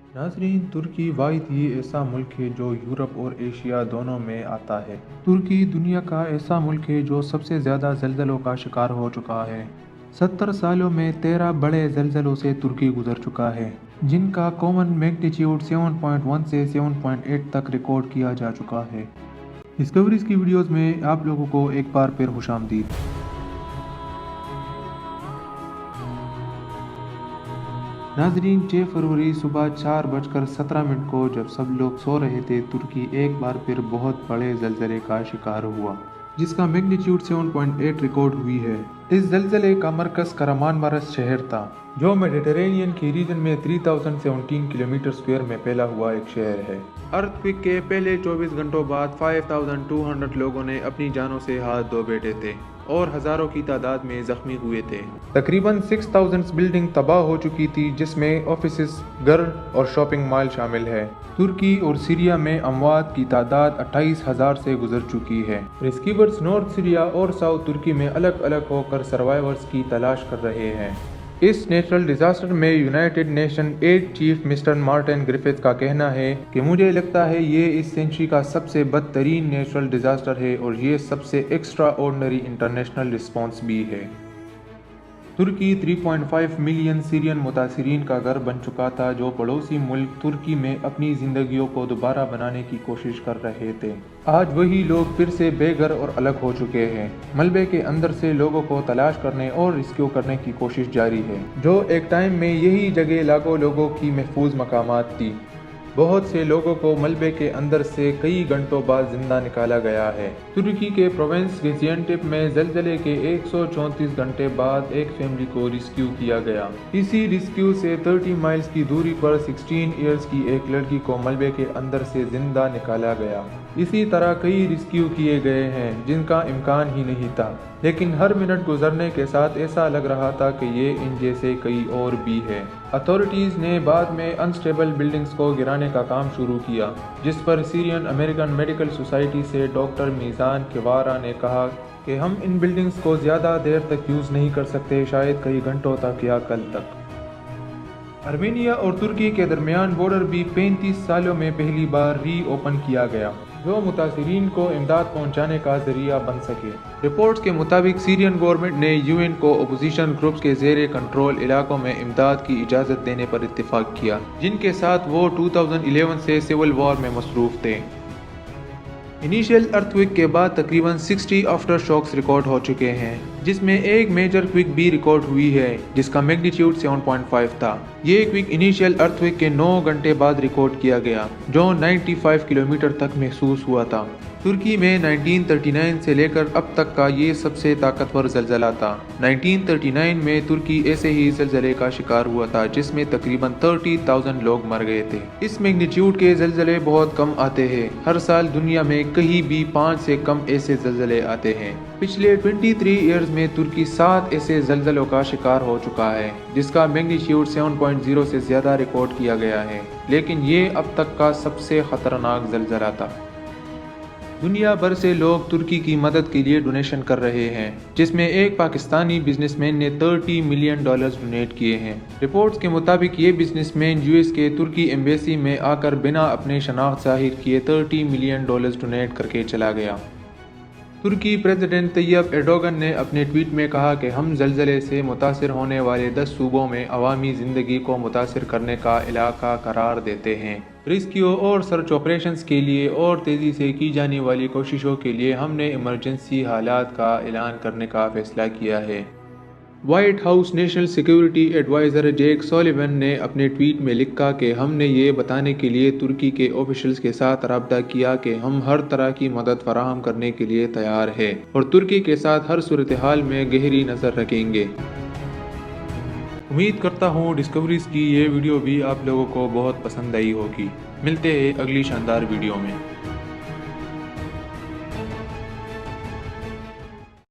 नाज़रीन, तुर्की वाहिद ही ऐसा मुल्क है जो यूरोप और एशिया दोनों में आता है। तुर्की दुनिया का ऐसा मुल्क है जो सबसे ज़्यादा ज़लज़लों का शिकार हो चुका है। 70 सालों में 13 बड़े ज़लज़लों से तुर्की गुजर चुका है, जिनका कॉमन मैग्नीट्यूड 7.1 से 7.8 तक रिकॉर्ड किया जा चुका है। डिस्कवरीज की वीडियोस में आप लोगों को एक बार फिर खुशामदीद। नाजरीन, 6 फरवरी सुबह 4:17 को जब सब लोग सो रहे थे, तुर्की एक बार फिर बहुत बड़े जलजले का शिकार हुआ, जिसका मैग्नीट्यूड 7.8 रिकॉर्ड हुई है। इस जलजले का मरकज़ करामानमरस शहर था, जो मेडिटेरेनियन के रीजन में 3017 किलोमीटर स्क्वायर में फैला हुआ एक शहर है। अर्थक्वेक के पहले 24 घंटों बाद 5200 लोगों ने अपनी जानों से हाथ धो बैठे थे और हज़ारों की तादाद में ज़ख्मी हुए थे। तकरीबन 6000 बिल्डिंग तबाह हो चुकी थी, जिसमें ऑफिसेस, घर और शॉपिंग मॉल शामिल है। तुर्की और सीरिया में अमवात की तादाद 28,000 से गुजर चुकी है। रेस्क्यूअर्स नॉर्थ सीरिया और साउथ तुर्की में अलग अलग होकर सर्वाइवर्स की तलाश कर रहे हैं। इस नेचुरल डिजास्टर में United Nation aid chief mister Martin Griffith का कहना है कि मुझे लगता है ये इस सेंचुरी का सबसे बदतरीन नेचुरल डिजास्टर है और ये सबसे एक्स्ट्रा ऑर्डिनरी इंटरनेशनल रिस्पॉन्स भी है। तुर्की 3.5 मिलियन सीरियन मुतासिरीन का घर बन चुका था, जो पड़ोसी मुल्क तुर्की में अपनी जिंदगियों को दोबारा बनाने की कोशिश कर रहे थे। आज वही लोग फिर से बेघर और अलग हो चुके हैं। मलबे के अंदर से लोगों को तलाश करने और रेस्क्यू करने की कोशिश जारी है, जो एक टाइम में यही जगह लाखों लोगों की महफूज मकामात थी। बहुत से लोगों को मलबे के अंदर से कई घंटों बाद जिंदा निकाला गया है। तुर्की के प्रोविंस गेजियानटेप में जलजले के 134 घंटे बाद एक फैमिली को रेस्क्यू किया गया। इसी रेस्क्यू से 30 माइल्स की दूरी पर 16 इयर्स की एक लड़की को मलबे के अंदर से जिंदा निकाला गया। इसी तरह कई रेस्क्यू किए गए हैं जिनका इम्कान ही नहीं था, लेकिन हर मिनट गुजरने के साथ ऐसा लग रहा था कि ये इन जैसे कई और भी है। अथॉरिटीज़ ने बाद में अनस्टेबल बिल्डिंग्स को गिराने का काम शुरू किया, जिस पर सीरियन अमेरिकन मेडिकल सोसाइटी से डॉक्टर मीज़ान किवारा ने कहा कि हम इन बिल्डिंग्स को ज़्यादा देर तक यूज़ नहीं कर सकते, शायद कई घंटों तक या कल तक। आर्मेनिया और तुर्की के दरमियान बॉर्डर भी 35 सालों में पहली बार री ओपन किया गया, जो मुतासिरीन को इमदाद पहुंचाने का जरिया बन सके। रिपोर्ट्स के मुताबिक सीरियन गवर्नमेंट ने यूएन को अपोजिशन ग्रुप्स के ज़ेरे कंट्रोल इलाकों में इमदाद की इजाज़त देने पर इत्तेफाक किया, जिनके साथ वो 2011 से सिविल वॉर में मसरूफ़ थे। इनिशियल अर्थक्वेक के बाद तकरीबन 60 आफ्टर शॉक्स रिकॉर्ड हो चुके हैं, जिसमें एक मेजर क्विक भी रिकॉर्ड हुई है जिसका मैग्नीट्यूड 7.5 था। ये क्विक इनिशियल अर्थक्वेक के 9 घंटे बाद रिकॉर्ड किया गया, जो 95 किलोमीटर तक महसूस हुआ था। तुर्की में 1939 से लेकर अब तक का ये सबसे ताकतवर जलजला था। 1939 में तुर्की ऐसे ही जलजले का शिकार हुआ था, जिसमें तकरीबन 30,000 लोग मर गए थे। इस मैग्नीट्यूड के जलजले बहुत कम आते हैं। हर साल दुनिया में कहीं भी 5 से कम ऐसे जलजले आते हैं। पिछले 23 ईयर्स में तुर्की 7 ऐसे जलजलों का शिकार हो चुका है, जिसका मैग्नीट्यूड 7.0 से ज्यादा रिकॉर्ड किया गया है, लेकिन ये अब तक का सबसे खतरनाक जलजला था। दुनिया भर से लोग तुर्की की मदद के लिए डोनेशन कर रहे हैं, जिसमें एक पाकिस्तानी बिजनेसमैन ने $30 मिलियन डोनेट किए हैं। रिपोर्ट्स के मुताबिक ये बिजनेसमैन यूएस के तुर्की एम्बेसी में आकर बिना अपने शनाख्त ज़ाहिर किए $30 मिलियन डोनेट करके चला गया। तुर्की प्रेसिडेंट तैयब एर्डोगन ने अपने ट्वीट में कहा कि हम जलजले से मुतासिर होने वाले 10 सूबों में अवामी ज़िंदगी को मुतासिर करने का इलाका करार देते हैं। रेस्क्यू और सर्च ऑपरेशंस के लिए और तेज़ी से की जाने वाली कोशिशों के लिए हमने इमरजेंसी हालात का ऐलान करने का फैसला किया है। White House national security adviser Jake Sullivan ने अपने ट्वीट में लिखा कि हमने ये बताने के लिए तुर्की के ऑफिशियल्स के साथ रब्ता किया कि हम हर तरह की मदद फराहम करने के लिए तैयार हैं और तुर्की के साथ हर सूरत हाल में गहरी नज़र रखेंगे। उम्मीद करता हूँ डिस्कवरीज की ये वीडियो भी आप लोगों को बहुत पसंद आई होगी। मिलते हैं अगली शानदार वीडियो में।